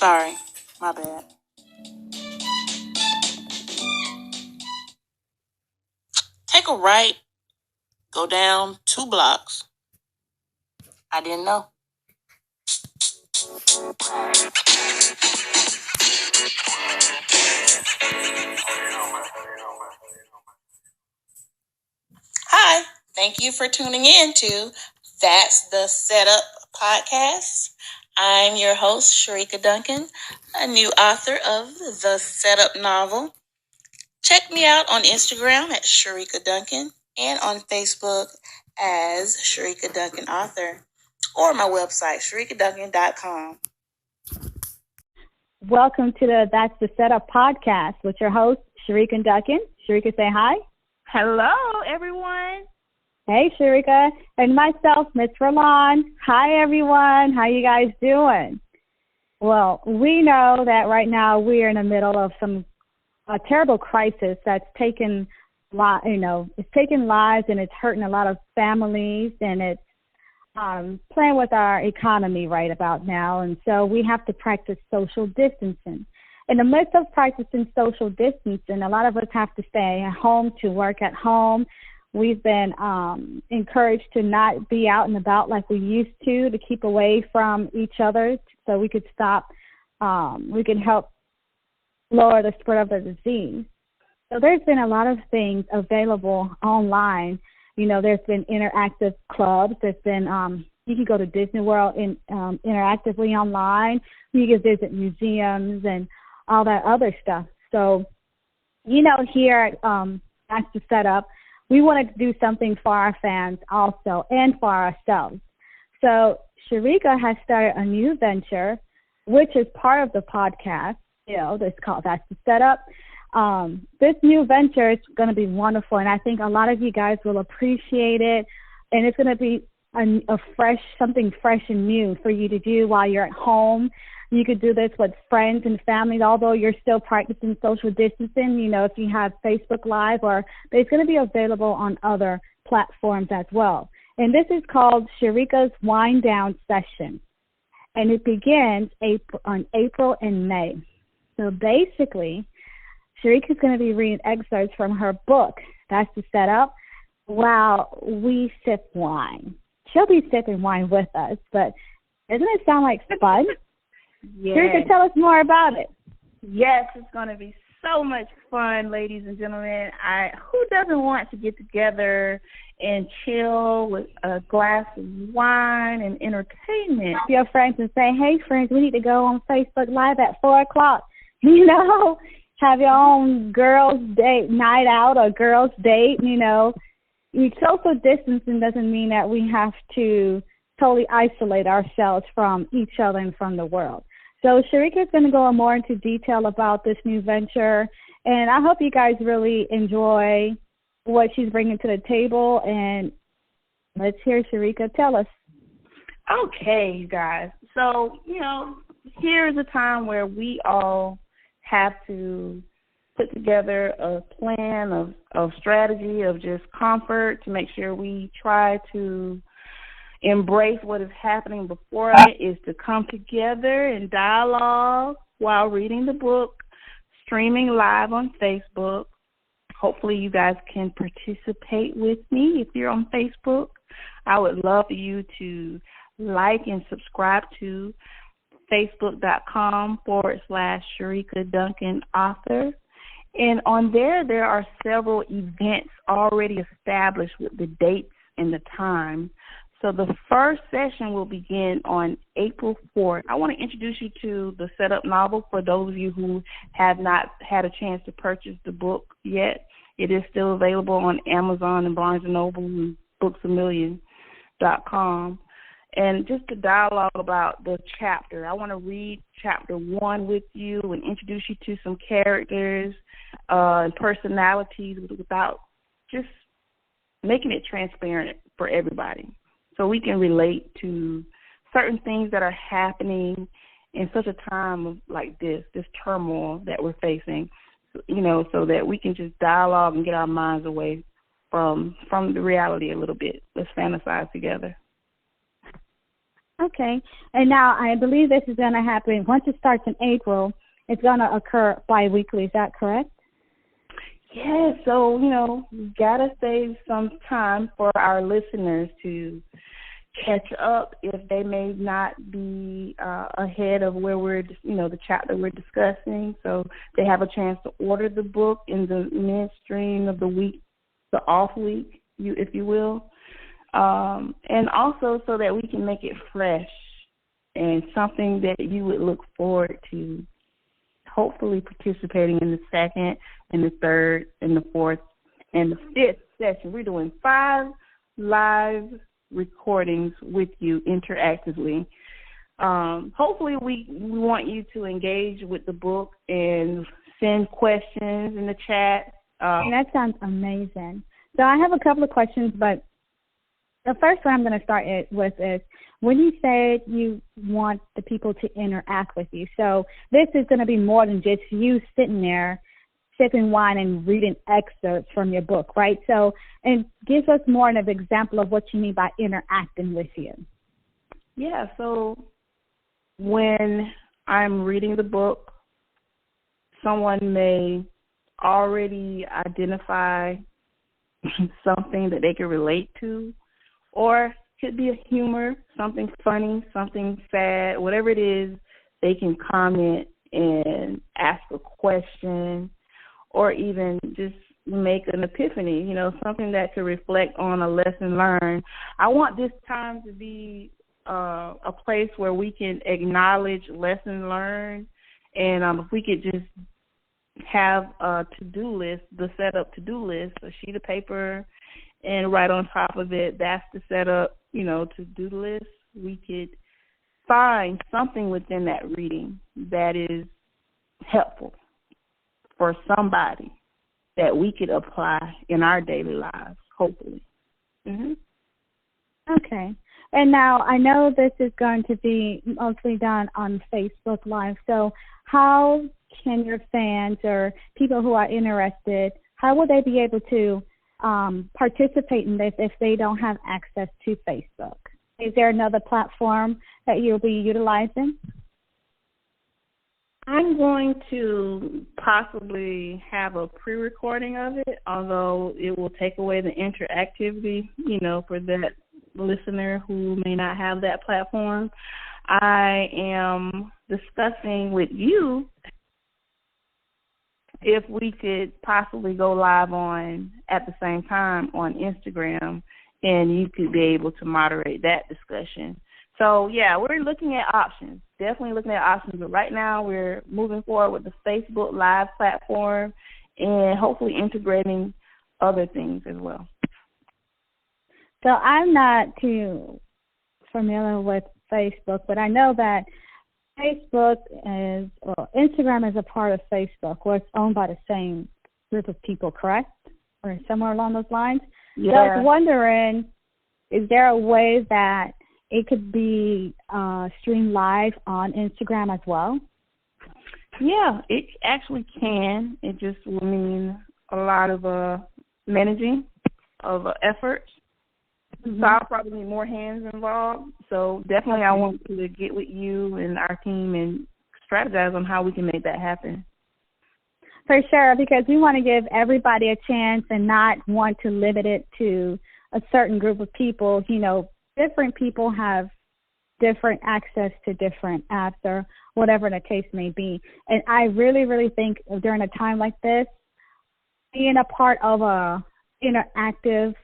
Sorry, my bad. Take a right, go down 2 blocks. I didn't know. Hi, thank you for tuning in to That's the Setup podcast. I'm your host, Sharika Duncan, a new author of the Setup novel. Check me out on Instagram at Sharika Duncan and on Facebook as Sharika Duncan Author or my website, sharikaduncan.com. Welcome to the That's the Setup podcast with your host, Sharika Duncan. Sharika, say hi. Hello, everyone. Hey, Sharika. And myself, Miss Roland. Hi, everyone. How you guys doing? Well, we know that right now we are in the middle of a terrible crisis that's taken, it's taking lives and it's hurting a lot of families, and it's playing with our economy right about now. And so we have to practice social distancing. In the midst of practicing social distancing, a lot of us have to stay at home to work at home. We've been encouraged to not be out and about like we used to keep away from each other so we could we can help lower the spread of the disease. So there's been a lot of things available online. There's been interactive clubs. There's been, you can go to Disney World interactively online. You can visit museums and all that other stuff. So, here at That's the Setup, we wanted to do something for our fans also and for ourselves. So Sharika has started a new venture, which is part of the podcast. It's called That's the Setup. This new venture is going to be wonderful, and I think a lot of you guys will appreciate it, and it's going to be something fresh and new for you to do while you're at home. You could do this with friends and family, although you're still practicing social distancing, if you have Facebook Live, but it's going to be available on other platforms as well. And this is called Sharika's Wind Down Session, and it begins on April and May. So basically, Sharika's going to be reading excerpts from her book, That's the Setup, while we sip wine. She'll be sipping wine with us, but doesn't it sound like fun? Yes. Sharika, tell us more about it. Yes, it's going to be so much fun, ladies and gentlemen. Who doesn't want to get together and chill with a glass of wine and entertainment? Your friends and say, hey, friends, we need to go on Facebook Live at 4 o'clock. Have your own girls' date night out or girls' date, Social distancing doesn't mean that we have to totally isolate ourselves from each other and from the world. So Sharika is going to go more into detail about this new venture, and I hope you guys really enjoy what she's bringing to the table. And let's hear Sharika tell us. Okay, you guys. So, here's a time where we all have to put together a plan of strategy of just comfort to make sure we try to embrace what is happening before us, is to come together and dialogue while reading the book, streaming live on Facebook. Hopefully you guys can participate with me if you're on Facebook. I would love for you to like and subscribe to facebook.com/Sharika Duncan Author. And on there are several events already established with the dates and the time. So the first session will begin on April 4th. I want to introduce you to the Setup novel for those of you who have not had a chance to purchase the book yet. It is still available on Amazon and Barnes & Noble and booksamillion.com. And just to dialogue about the chapter, I want to read chapter 1 with you and introduce you to some characters and personalities without just making it transparent for everybody, so we can relate to certain things that are happening in such a time like this turmoil that we're facing, so that we can just dialogue and get our minds away from the reality a little bit. Let's fantasize together. Okay. And now I believe this is going to happen once it starts in April. It's going to occur bi-weekly. Is that correct? Yeah, so, we got to save some time for our listeners to catch up if they may not be ahead of where we're, the chapter we're discussing. So they have a chance to order the book in the midstream of the week, the off week, if you will. And also so that we can make it fresh and something that you would look forward to hopefully participating in the second and the third and the fourth and the fifth session. We're doing 5 live recordings with you interactively. Hopefully we want you to engage with the book and send questions in the chat. That sounds amazing. So I have a couple of questions, but the first one I'm going to start with is when you said you want the people to interact with you. So this is going to be more than just you sitting there sipping wine and reading excerpts from your book, right? So, and give us more of an example of what you mean by interacting with you. Yeah, so when I'm reading the book, someone may already identify something that they can relate to, or could be a humor, something funny, something sad, whatever it is, they can comment and ask a question or even just make an epiphany, something that could reflect on a lesson learned. I want this time to be a place where we can acknowledge lessons learned, and if we could just have a to-do list, the setup to-do list, a sheet of paper, and right on top of it, that's the setup, to-do list. We could find something within that reading that is helpful for somebody that we could apply in our daily lives, hopefully. Mm-hmm. Okay. And now I know this is going to be mostly done on Facebook Live. So how can your fans or people who are interested, how will they be able to participate in this if they don't have access to Facebook? Is there another platform that you'll be utilizing? I'm going to possibly have a pre-recording of it, although it will take away the interactivity, for that listener who may not have that platform. I am discussing with you if we could possibly go live at the same time on Instagram, and you could be able to moderate that discussion. So, yeah, we're looking at options, definitely looking at options. But right now we're moving forward with the Facebook Live platform and hopefully integrating other things as well. So I'm not too familiar with Facebook, but I know that Instagram is a part of Facebook, where it's owned by the same group of people, correct? Or somewhere along those lines? Yeah. So I was wondering, is there a way that it could be streamed live on Instagram as well? Yeah, it actually can. It just will mean a lot of managing of effort. Mm-hmm. So I'll probably need more hands involved. So definitely I want to get with you and our team and strategize on how we can make that happen. For sure, because we want to give everybody a chance and not want to limit it to a certain group of people. Different people have different access to different apps or whatever the case may be. And I really, really think during a time like this, being a part of a interactive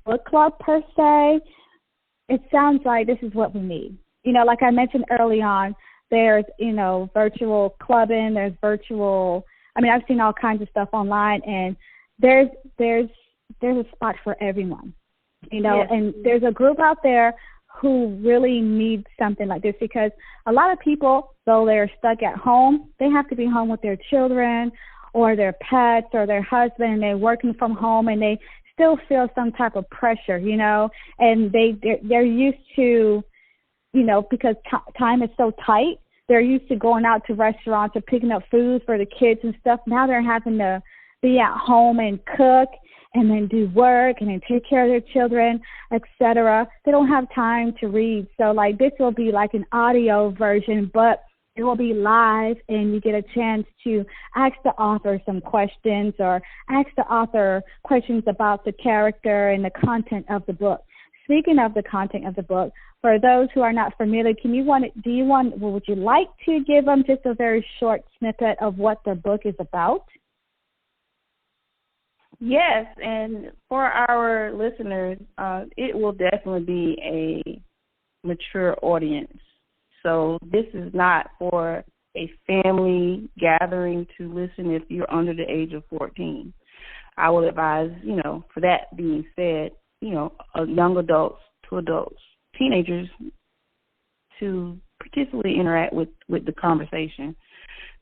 book club per se, it sounds like this is what we need. Like I mentioned early on, there's, virtual clubbing, there's virtual, I've seen all kinds of stuff online, and there's a spot for everyone. Yes. And there's a group out there who really needs something like this, because a lot of people, though they're stuck at home, they have to be home with their children or their pets or their husband, and they're working from home, and they still feel some type of pressure, and they're used to, because time is so tight, they're used to going out to restaurants or picking up food for the kids and stuff. Now they're having to be at home and cook and then do work and then take care of their children, etc. They don't have time to read. So like this will be like an audio version, but it will be live, and you get a chance to ask the author some questions or ask the author questions about the character and the content of the book. Speaking of the content of the book, for those who are not familiar, would you like to give them just a very short snippet of what the book is about? Yes, and for our listeners, it will definitely be a mature audience. So this is not for a family gathering to listen if you're under the age of 14. I would advise, for that being said, young adults to adults, teenagers, to participate interact with the conversation.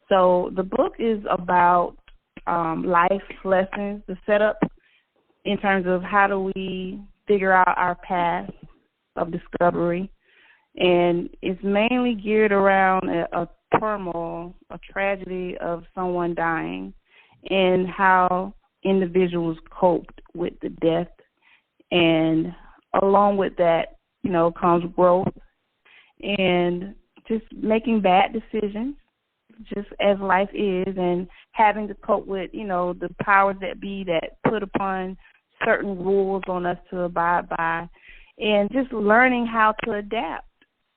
So the book is about life lessons, the setup in terms of how do we figure out our path of discovery. And it's mainly geared around a turmoil, a tragedy of someone dying, and how individuals coped with the death. And along with that, comes growth and just making bad decisions, just as life is, and having to cope with, the powers that be that put upon certain rules on us to abide by, and just learning how to adapt,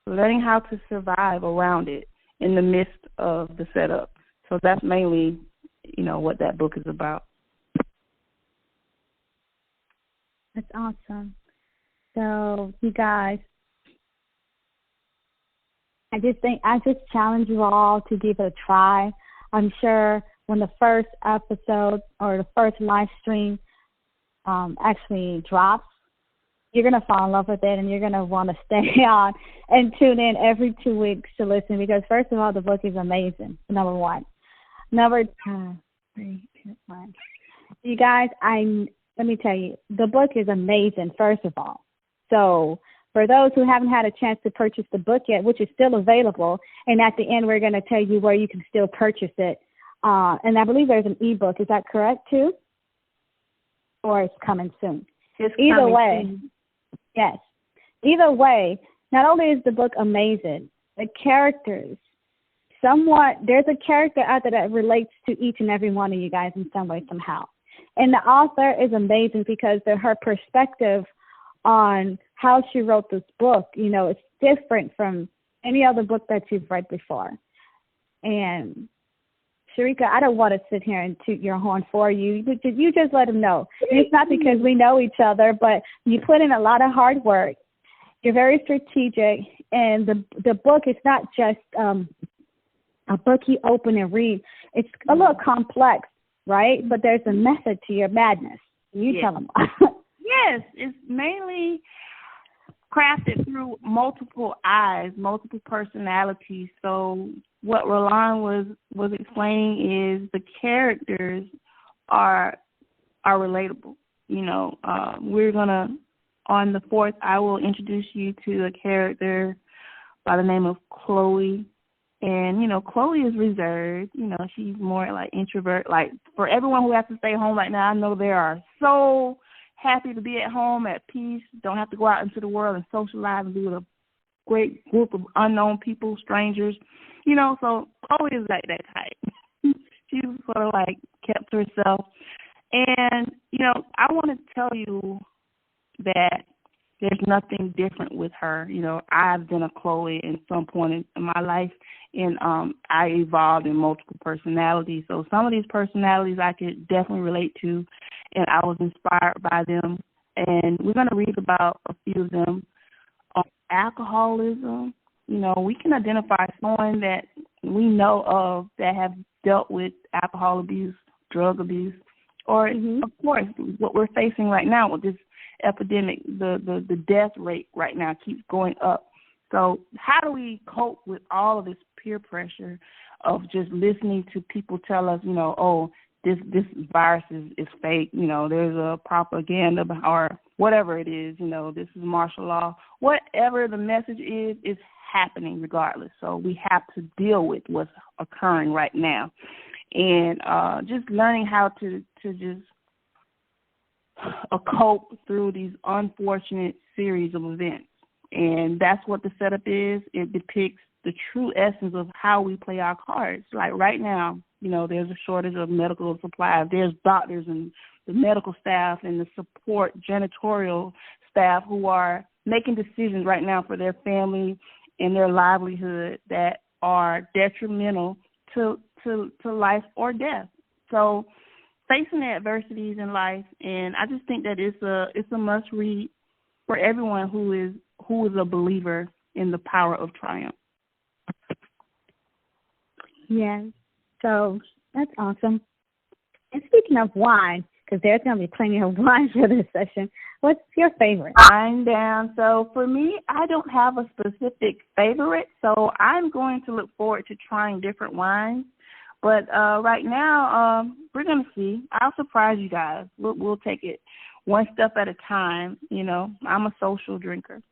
learning how to survive around it in the midst of the setup. So that's mainly, what that book is about. That's awesome. So, you guys, I just challenge you all to give it a try. I'm sure when the first episode or the first live stream actually drops, you're going to fall in love with it, and you're going to want to stay on and tune in every 2 weeks to listen, because first of all, the book is amazing, number one. Number two, you guys, let me tell you, the book is amazing, first of all. So for those who haven't had a chance to purchase the book yet, which is still available, and at the end we're going to tell you where you can still purchase it. And I believe there's an ebook. Is that correct, too? Or it's coming soon? Either way. Yes. Either way, not only is the book amazing, the characters, there's a character out there that relates to each and every one of you guys in some way, somehow. And the author is amazing because her perspective on how she wrote this book, it's different from any other book that you've read before. And Sharika, I don't want to sit here and toot your horn for you. You just let them know. It's not because we know each other, but you put in a lot of hard work. You're very strategic, and the book is not just a book you open and read. It's a little complex, right? But there's a method to your madness. You tell them. Yes, it's mainly crafted through multiple eyes, multiple personalities. So what Roland was explaining is the characters are relatable. We're gonna, on the 4th, I will introduce you to a character by the name of Chloe. And, Chloe is reserved. She's more like introvert. Like, for everyone who has to stay home right now, I know they are so happy to be at home at peace, don't have to go out into the world and socialize and be with a great group of unknown people, strangers. So Chloe is like that type. She's sort of like kept to herself. And, I want to tell you that there's nothing different with her. I've been a Chloe in some point in my life, and I evolved in multiple personalities. So some of these personalities I could definitely relate to, and I was inspired by them. And we're going to read about a few of them. Alcoholism. We can identify someone that we know of that have dealt with alcohol abuse, drug abuse, or, of course, what we're facing right now with this epidemic, the death rate right now keeps going up. So how do we cope with all of this peer pressure of just listening to people tell us, this virus is fake, there's a propaganda or whatever it is, this is martial law. Whatever the message is happening regardless. So we have to deal with what's occurring right now. And just learning how to just cope through these unfortunate series of events. And that's what the setup is. It depicts the true essence of how we play our cards. Like right now, there's a shortage of medical supplies. There's doctors and the medical staff and the support janitorial staff who are making decisions right now for their family and their livelihood that are detrimental to life or death. So facing the adversities in life, and I just think that it's a must read for everyone who is a believer in the power of triumph. Yes. So that's awesome. And speaking of wine, because there's going to be plenty of wine for this session, what's your favorite? Wine down. So for me, I don't have a specific favorite, so I'm going to look forward to trying different wines. But right now, we're going to see. I'll surprise you guys. We'll take it one step at a time. I'm a social drinker.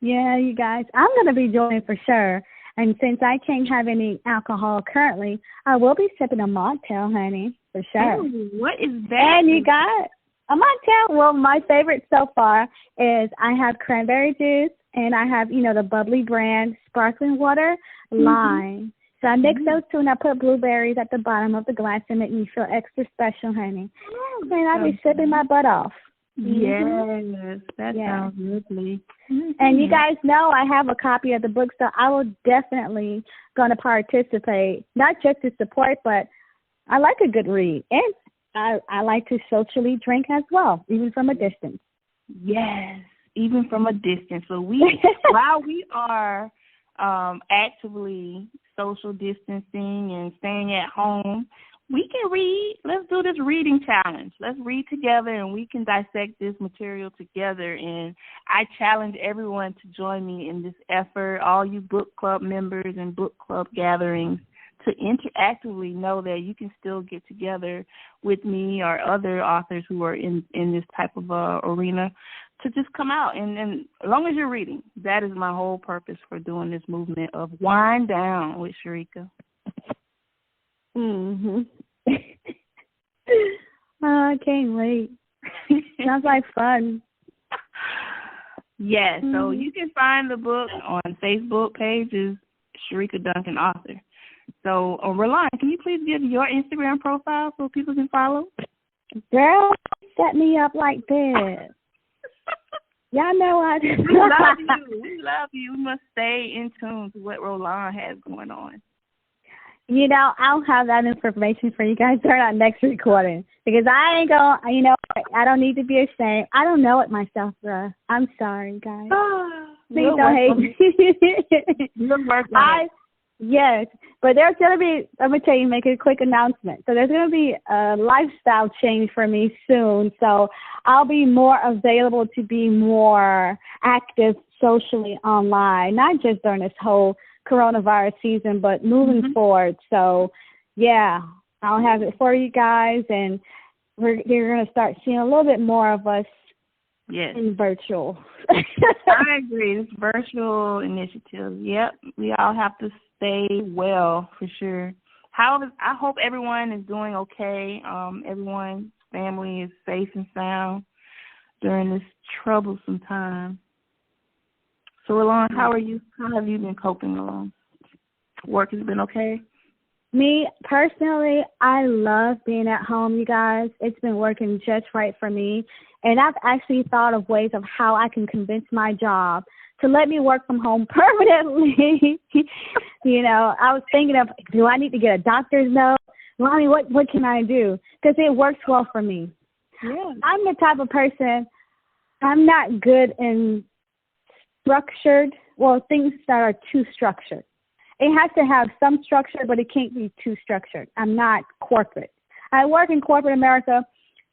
Yeah, you guys, I'm going to be joining for sure. And since I can't have any alcohol currently, I will be sipping a mocktail, honey, for sure. Ooh, what is that? And you got a mocktail. Well, my favorite so far is I have cranberry juice, and I have, the bubbly brand sparkling water, lime. So I mix those two, and I put blueberries at the bottom of the glass to make me feel extra special, honey. And I'll be sipping my butt off. Yes, that sounds lovely. And you guys know I have a copy of the book, so I will definitely going to participate, not just to support, but I like a good read. And I like to socially drink as well, even from a distance. Yes, even from a distance. So while we are actively social distancing and staying at home, we can read. Let's do this reading challenge. Let's read together, and we can dissect this material together. And I challenge everyone to join me in this effort, all you book club members and book club gatherings, to interactively know that you can still get together with me or other authors who are in this type of arena to just come out. And as long as you're reading, that is my whole purpose for doing this movement of Wind Down with Sharika. I can't wait. Sounds like fun. Yes, so you can find the book on Facebook pages, Sharika Duncan, author. So, Roland, can you please give your Instagram profile so people can follow? Girl, set me up like this. Y'all know I We love you. We love you. We must stay in tune to what Roland has going on. I'll have that information for you guys during our next recording, because I ain't going, I don't need to be ashamed. I don't know it myself, bruh. I'm sorry, guys. Please don't hate me. You'll work on it. Yes, but there's going to be, I'm going to tell you, make a quick announcement. So there's going to be a lifestyle change for me soon. So I'll be more available to be more active socially online, not just during this whole coronavirus season, but moving forward. So, yeah, I'll have it for you guys, and you're going to start seeing a little bit more of us in virtual. I agree. It's virtual initiative. Yep, we all have to stay well for sure. However, I hope everyone is doing okay. Everyone's family is safe and sound during this troublesome time. So, Alon, how are you? How have you been coping along? Work has been okay? Me, personally, I love being at home, you guys. It's been working just right for me. And I've actually thought of ways of how I can convince my job to let me work from home permanently. I was thinking of, do I need to get a doctor's note? Mommy, what can I do? Because it works well for me. Yeah. I'm the type of person, I'm not good in things that are too structured. It has to have some structure, but it can't be too structured. I'm not corporate. I work in corporate America,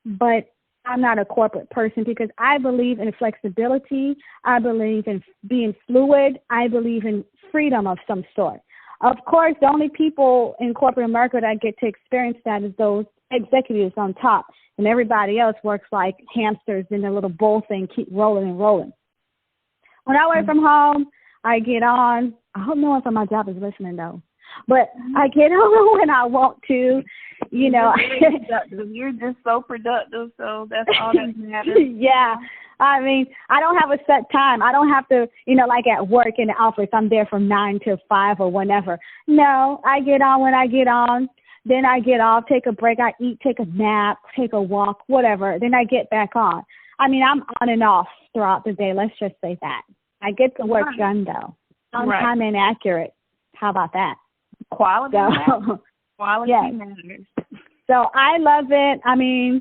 but I'm not a corporate person because I believe in flexibility. I believe in being fluid. I believe in freedom of some sort. Of course, the only people in corporate America that get to experience that is those executives on top, and everybody else works like hamsters in a little bowl thing, keep rolling and rolling. When I work from home, I get on. I don't know if my job is listening, though. But I get on when I want to. you know. You're just so productive, so that's all that matters. Yeah. I mean, I don't have a set time. I don't have to, like at work in the office, I'm there from 9 to 5 or whenever. No, I get on when I get on. Then I get off, take a break, I eat, take a nap, take a walk, whatever. Then I get back on. I mean, I'm on and off throughout the day. Let's just say that. I get the work done, though. On time and accurate. How about that? Quality matters. Quality matters. So I love it. I mean,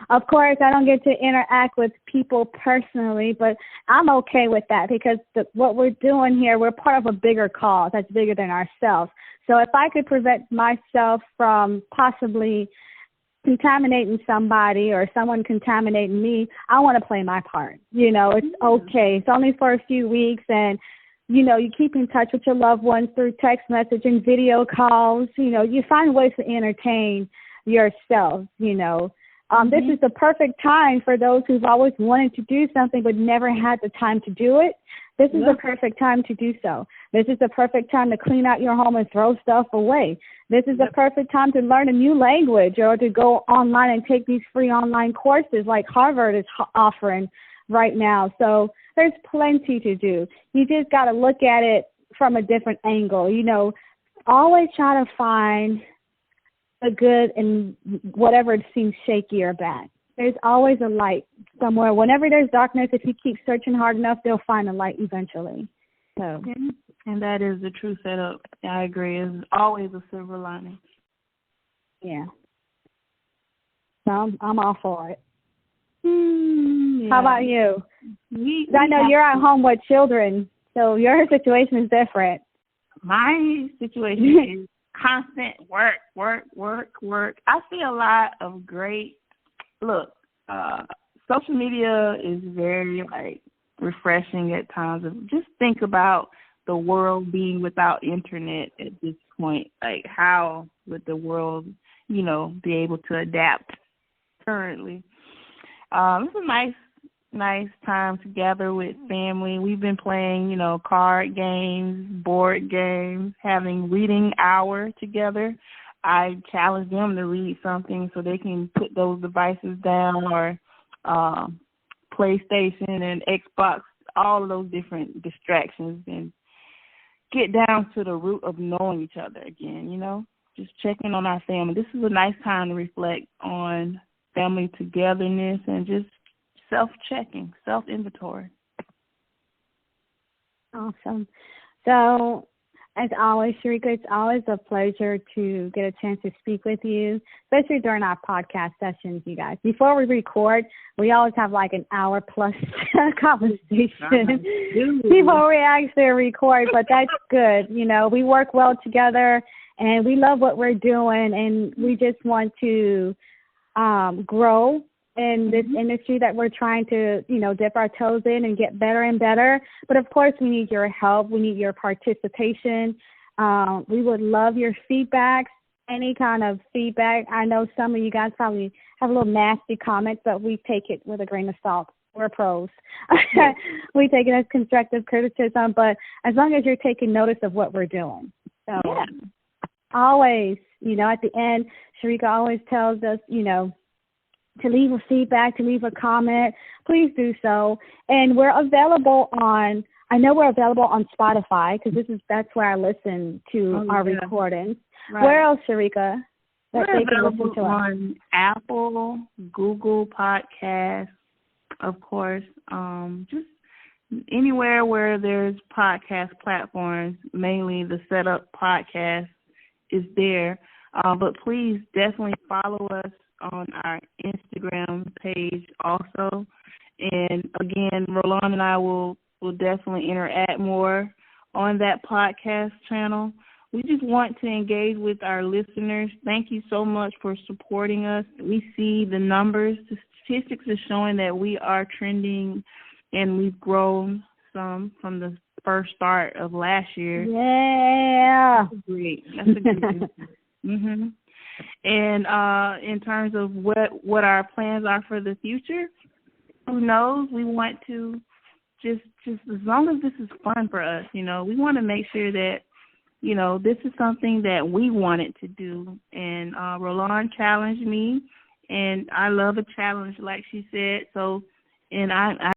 of course, I don't get to interact with people personally, but I'm okay with that because what we're doing here, we're part of a bigger cause that's bigger than ourselves. So if I could prevent myself from possibly contaminating somebody or someone contaminating me, I want to play my part. It's okay. It's only for a few weeks, and you keep in touch with your loved ones through text message and video calls. You find ways to entertain yourself. This is the perfect time for those who've always wanted to do something but never had the time to do it. This is the perfect time to do so. This is the perfect time to clean out your home and throw stuff away. This is the perfect time to learn a new language or to go online and take these free online courses like Harvard is offering right now. So there's plenty to do. You just got to look at it from a different angle. Always try to find the good in whatever seems shaky or bad. There's always a light somewhere. Whenever there's darkness, if you keep searching hard enough, they'll find a light eventually. So, and that is the true setup. I agree. It's always a silver lining. Yeah. So I'm all for it. Yeah. How about you? I know you're at home with children, so your situation is different. My situation is constant work. I see a lot of great, social media is very, refreshing at times. Just think about the world being without internet at this point. How would the world, be able to adapt currently? It's a nice time together with family. We've been playing, card games, board games, having reading hour together. I challenge them to read something so they can put those devices down, or PlayStation and Xbox, all of those different distractions, and get down to the root of knowing each other again, just checking on our family. This is a nice time to reflect on family togetherness and just self-checking, self-inventory. Awesome. So, as always, Sharika, it's always a pleasure to get a chance to speak with you, especially during our podcast sessions, you guys. Before we record, we always have an hour plus conversation before we actually record, but that's good. We work well together, and we love what we're doing, and we just want to grow in this industry that we're trying to, dip our toes in and get better and better. But of course, we need your help. We need your participation. We would love your feedback, any kind of feedback. I know some of you guys probably have a little nasty comments, but we take it with a grain of salt. We're pros. We take it as constructive criticism, but as long as you're taking notice of what we're doing. So always, at the end, Sharika always tells us, to leave a feedback, to leave a comment, please do so. And we're available on Spotify, because that's where I listen to our recordings. Right. Where else, Sharika? We're available on Apple, Google Podcasts, of course. Just anywhere where there's podcast platforms, mainly the Setup Podcast is there. But please definitely follow us on our Instagram page also. And again, Roland and I will definitely interact more on that podcast channel. We just want to engage with our listeners. Thank you so much for supporting us. We see the numbers. The statistics are showing that we are trending, and we've grown some from the first start of last year. Yeah. That's great. That's a good thing. And in terms of what our plans are for the future, who knows? We want to just as long as this is fun for us, we want to make sure that this is something that we wanted to do. And Roland challenged me, and I love a challenge, like she said. So, and I